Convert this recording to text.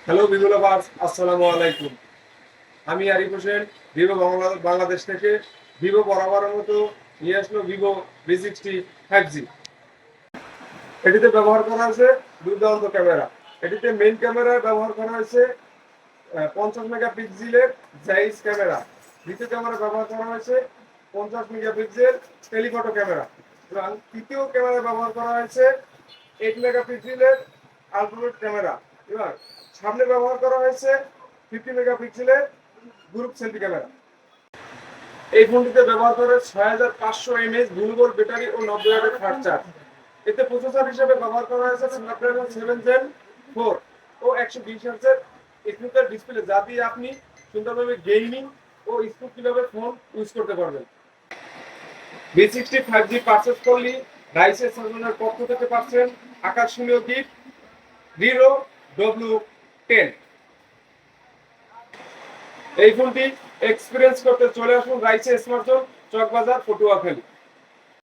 Hello Vivo lovers, আসসালামু আলাইকুম। আমি আরিফ হোসেন, ভিভো বাংলাদেশ থেকে। ভিভো বরাবরের মতো নিয়ে আসলো ভিভো V60 5G। এটিতে ব্যবহার করা হয়েছে দুর্দান্ত ক্যামেরা। এটিতে মেইন ক্যামেরায় ব্যবহার করা হয়েছে 50 মেগাপিক্সেলের জাইজ ক্যামেরা। দ্বিতীয় ক্যামেরা ব্যবহার করা হয়েছে 50 মেগাপিক্সেল টেলিফটো ক্যামেরা, এবং তৃতীয় ক্যামেরা ব্যবহার করা হয়েছে 8 মেগাপিক্সেলের আলট্রাওয়াইড ক্যামেরা, এবং সামনে ব্যবহার করা হয়েছে 50 মেগাপিক্সেলের গ্রুপ সেলফি ক্যামেরা। এই ফোনটিতে ব্যবহার করা হয়েছে 6500 mAh দুর্বল ব্যাটারি ও 90 ওয়াটের ফাস্ট চার্জ। এতে প্রসেসর হিসেবে ব্যবহার করা হয়েছে স্ন্যাপড্রাগন 7 Gen 4 ও 120 হার্টজের স্মুথার ডিসপ্লে, যা দিয়ে আপনি সুন্দরভাবে গেমিং ও স্মুথভাবে ফোন ইউজ করতে পারবেন। V60 5G পারচেজ করলে রাইসের সাজনের পক্ষ থেকে পাচ্ছেন আকর্ষণীয় গিফট Hero W10। এই ফোনটি এক্সপিরিয়েন্স করতে চলে আসুন রাইসে স্মার্টফোন চকবাজার পটুয়াখালী।